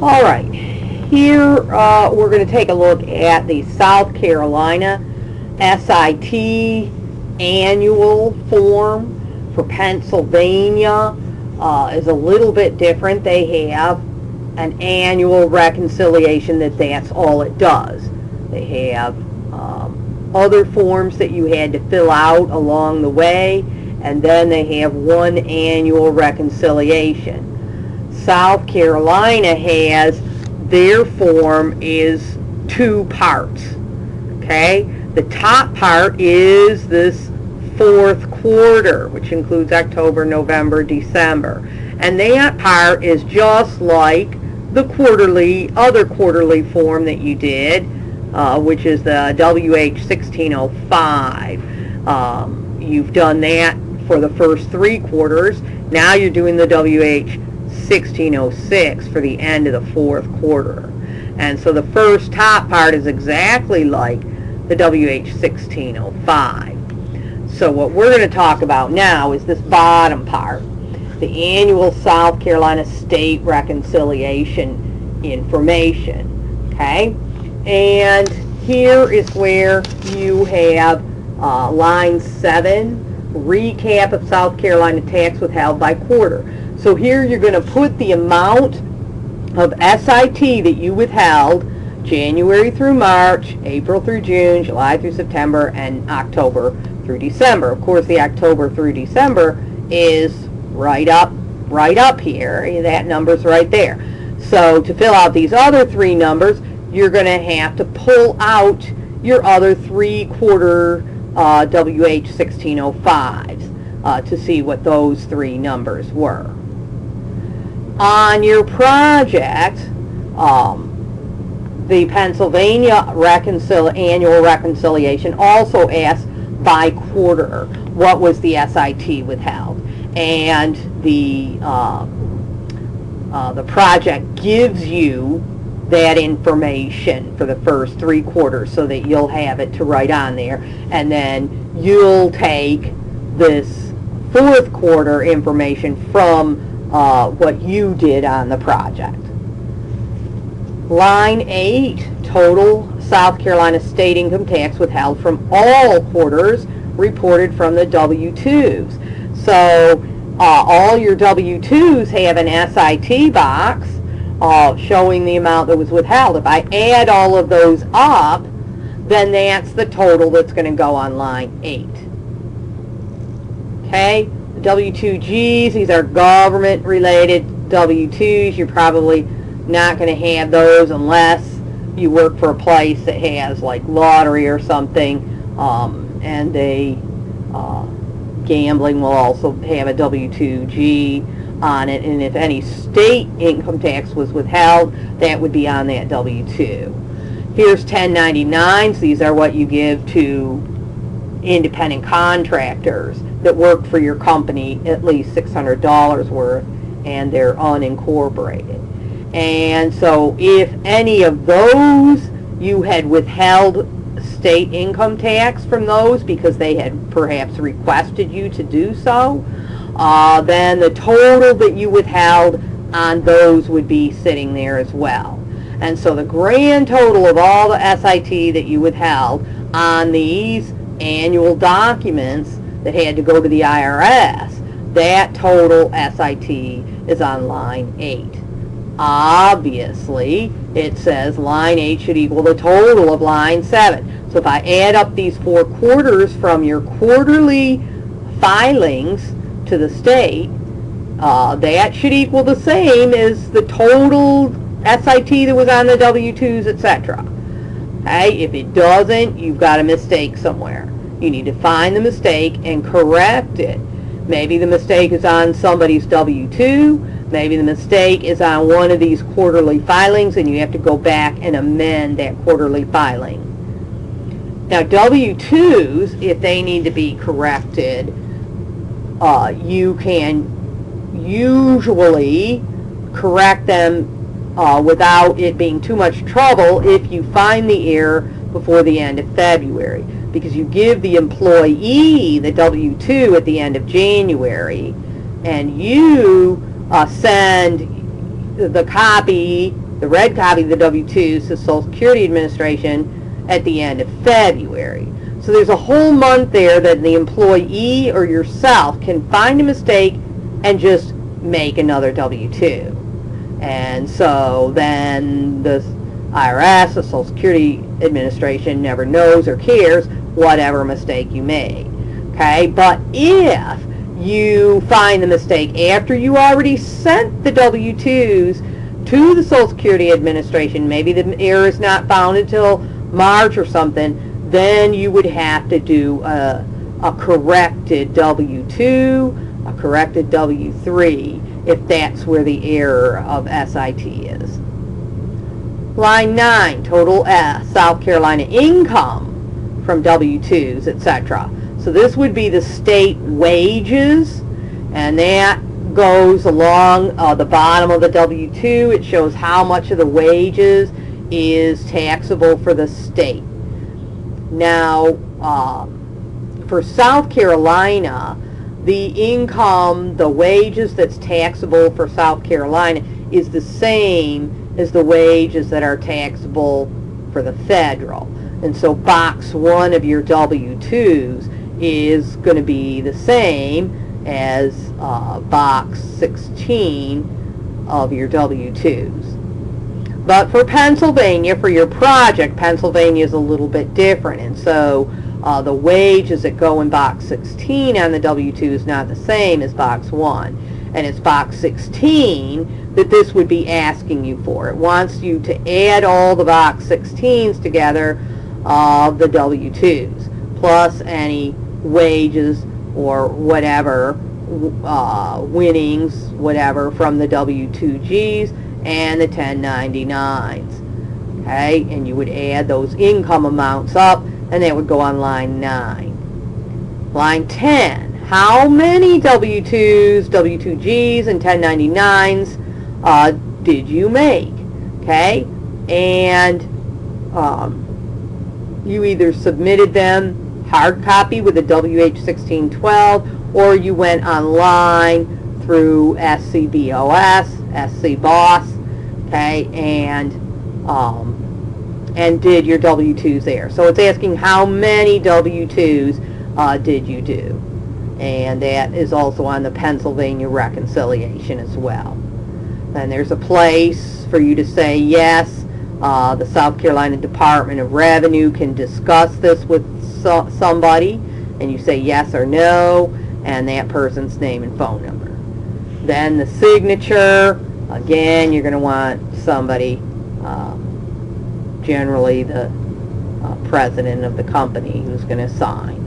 All right, here we're going to take a look at the South Carolina SIT annual form. For Pennsylvania is a little bit different. They have an annual reconciliation that's all it does. They have other forms that you had to fill out along the way, and then they have one annual reconciliation. South Carolina has, their form is two parts. Okay, the top part is this fourth quarter, which includes October, November, December, and that part is just like the other quarterly form that you did, which is the WH 1605. You've done that for the first three quarters. Now you're doing the WH 1606 for the end of the fourth quarter. And so the first top part is exactly like the WH 1605. So what we're going to talk about now is this bottom part, the annual South Carolina State Reconciliation information. Okay? And here is where you have line 7, recap of South Carolina tax withheld by quarter. So here you're going to put the amount of SIT that you withheld January through March, April through June, July through September, and October through December. Of course, the October through December is right up here. That number's right there. So to fill out these other three numbers, you're going to have to pull out your other three-quarter WH 1605s to see what those three numbers were. On your project, the Pennsylvania annual reconciliation also asks by quarter what was the SIT withheld, and the project gives you that information for the first three quarters so that you'll have it to write on there, and then you'll take this fourth quarter information from what you did on the project. Line 8, total South Carolina state income tax withheld from all quarters reported from the W-2s. So all your W-2s have an SIT box showing the amount that was withheld. If I add all of those up, then that's the total that's going to go on line 8. Okay, the W-2Gs, these are government-related W-2s. You're probably not going to have those unless you work for a place that has like lottery or something, and they gambling will also have a W-2G on it, and if any state income tax was withheld, that would be on that W-2. Here's 1099s. These are what you give to independent contractors that work for your company at least $600 worth, and they're unincorporated. And so if any of those you had withheld state income tax from those because they had perhaps requested you to do so, then the total that you withheld on those would be sitting there as well. And so the grand total of all the SIT that you withheld on these annual documents that had to go to the IRS, that total SIT is on line 8. Obviously, it says line 8 should equal the total of line 7. So if I add up these four quarters from your quarterly filings to the state, that should equal the same as the total SIT that was on the W-2s, etc. Okay? If it doesn't, you've got a mistake somewhere. You need to find the mistake and correct it. Maybe the mistake is on somebody's W-2. Maybe the mistake is on one of these quarterly filings, and you have to go back and amend that quarterly filing. Now, W-2s, if they need to be corrected, you can usually correct them without it being too much trouble if you find the error before the end of February, because you give the employee the W-2 at the end of January, and you send the copy the red copy of the W-2s to Social Security Administration at the end of February. So there's a whole month there that the employee or yourself can find a mistake and just make another W-2. And so then the IRS, the Social Security Administration, never knows or cares whatever mistake you made. Okay, but if you find the mistake after you already sent the W-2s to the Social Security Administration, maybe the error is not found until March or something, then you would have to do a corrected W-2, a corrected W-3, if that's where the error of SIT is. Line 9, total South Carolina income from W-2s, etc. So this would be the state wages, and that goes along the bottom of the W-2. It shows how much of the wages is taxable for the state. Now, for South Carolina, the income, the wages that's taxable for South Carolina is the same as the wages that are taxable for the federal. And so box 1 of your W-2s is going to be the same as box 16 of your W-2s. But for Pennsylvania, for your project, Pennsylvania is a little bit different. And so the wages that go in box 16 on the W-2 is not the same as box 1. And it's box 16 that this would be asking you for. It wants you to add all the box 16s together of the W-2s, plus any wages or whatever, winnings, whatever, from the W-2Gs and the 1099s. Okay, and you would add those income amounts up, and that would go on line 9. Line 10, how many W-2s, W-2Gs, and 1099s did you make? Okay, and you either submitted them hard copy with a WH-1612, or you went online through SCBOS, SCBOS, okay, and did your W-2s there. So it's asking how many W-2s did you do, and that is also on the Pennsylvania reconciliation as well. Then there's a place for you to say yes. The South Carolina Department of Revenue can discuss this with somebody, and you say yes or no, and that person's name and phone number. Then the signature, again, you're going to want somebody, generally the president of the company, who's going to sign.